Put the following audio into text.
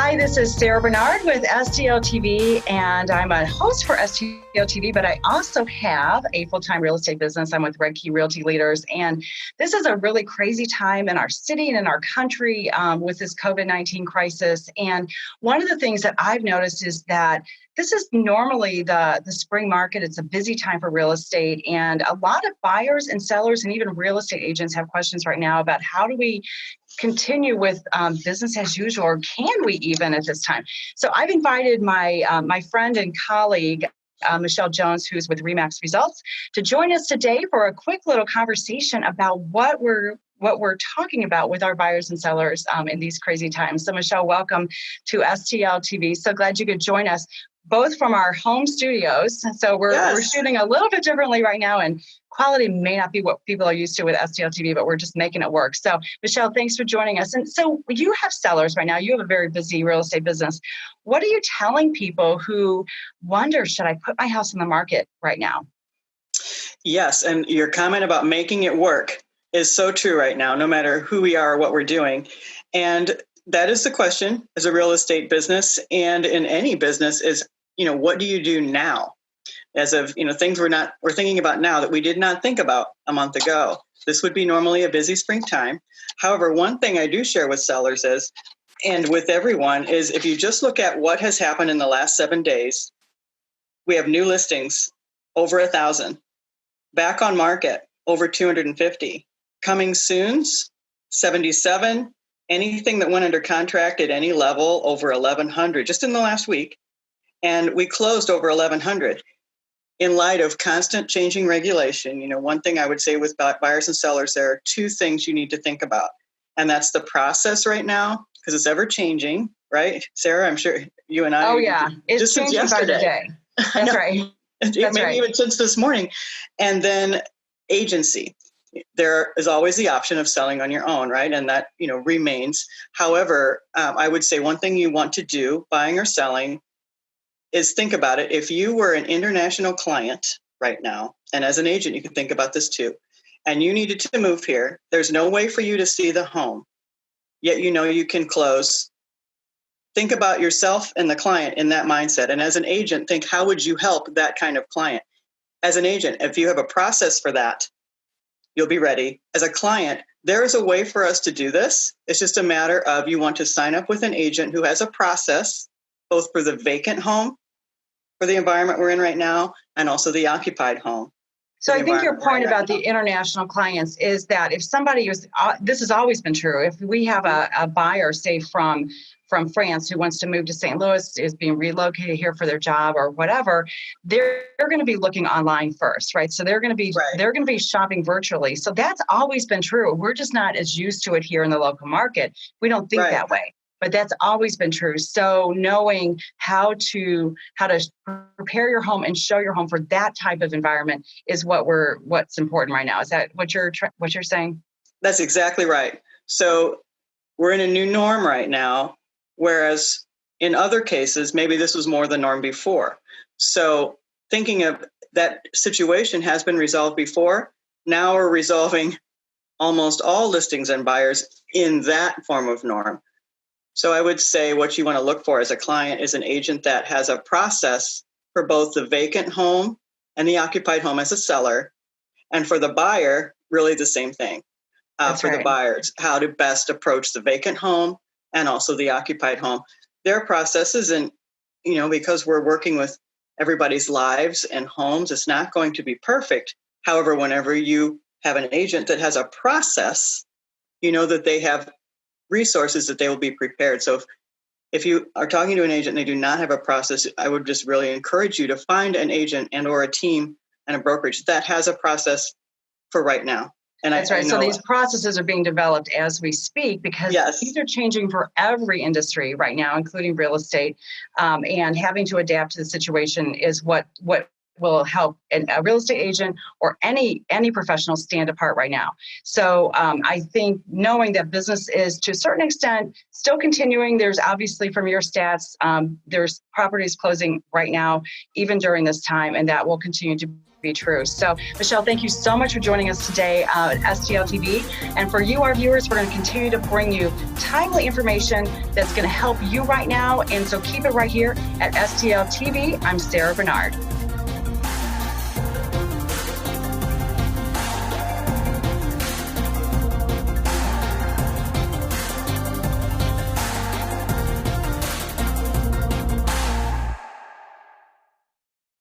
Hi, this is Sarah Bernard with STL TV, and I'm a host for STL TV, but I also have a full-time real estate business. I'm with Red Key Realty Leaders, and this is a really crazy time in our city and in our country with this COVID-19 crisis. And one of the things that I've noticed is that this is normally the spring market. It's a busy time for real estate, and a lot of buyers and sellers and even real estate agents have questions right now about how do we continue with business as usual, or can we even at this time? So I've invited my friend and colleague, Michelle Jones, who's with ReMax Results, to join us today for a quick little conversation about what we're talking about with our buyers and sellers in these crazy times. So Michelle, welcome to STL TV. So glad you could join us both from our home studios. So we're shooting a little bit differently right now, and quality may not be what people are used to with STL TV, but we're just making it work. So Michelle, thanks for joining us. And so you have sellers right now. You have a very busy real estate business. What are you telling people who wonder, should I put my house on the market right now? Yes, and your comment about making it work is so true right now, no matter who we are or what we're doing. And that is the question as a real estate business and in any business is, what do you do now? As of, things we're thinking about now that we did not think about a month ago. This would be normally a busy springtime. However, one thing I do share with sellers is, and with everyone, is if you just look at what has happened in the last 7 days, we have new listings over 1,000, back on market over 250, coming soons 77, anything that went under contract at any level over 1,100 just in the last week. And we closed over 1,100. In light of constant changing regulation, one thing I would say with buyers and sellers, there are two things you need to think about. And that's the process right now, because it's ever changing, right? Sarah, I'm sure you and I. Oh, yeah. It's just changing since yesterday. by the day. That's right. Maybe even since this morning. And then agency. There is always the option of selling on your own, right? And that, remains. However, I would say one thing you want to do, buying or selling, is think about it. If you were an international client right now, and as an agent, you can think about this too, and you needed to move here, there's no way for you to see the home, yet you can close. Think about yourself and the client in that mindset. And as an agent, think, how would you help that kind of client? As an agent, if you have a process for that, you'll be ready. As a client, there is a way for us to do this. It's just a matter of you want to sign up with an agent who has a process, both for the vacant home, for the environment we're in right now, and also the occupied home. So I think your point about the international clients is that if somebody is, this has always been true, if we have a buyer, say from France, who wants to move to St. Louis, is being relocated here for their job or whatever, they're going to be looking online first, right? So they're going to be shopping virtually. So that's always been true. We're just not as used to it here in the local market. We don't think that way. But that's always been true. So knowing how to prepare your home and show your home for that type of environment is what's important right now. Is that what you're saying? That's exactly right. So we're in a new norm right now, whereas in other cases, maybe this was more the norm before. So thinking of that situation has been resolved before. Now we're resolving almost all listings and buyers in that form of norm. So I would say what you want to look for as a client is an agent that has a process for both the vacant home and the occupied home as a seller. And for the buyer, really the same thing. The buyers, how to best approach the vacant home and also the occupied home. Their processes, and, because we're working with everybody's lives and homes, it's not going to be perfect. However, whenever you have an agent that has a process, that they have resources that they will be prepared. So if you are talking to an agent and they do not have a process, I would just really encourage you to find an agent and or a team and a brokerage that has a process for right now. And that's right. So these processes are being developed as we speak, because these are changing for every industry right now, including real estate, and having to adapt to the situation is what will help a real estate agent or any professional stand apart right now. So I think knowing that business is to a certain extent still continuing, there's obviously from your stats, there's properties closing right now, even during this time, and that will continue to be true. So, Michelle, thank you so much for joining us today at STL TV. And for you, our viewers, we're going to continue to bring you timely information that's going to help you right now. And so keep it right here at STL TV. I'm Sarah Bernard.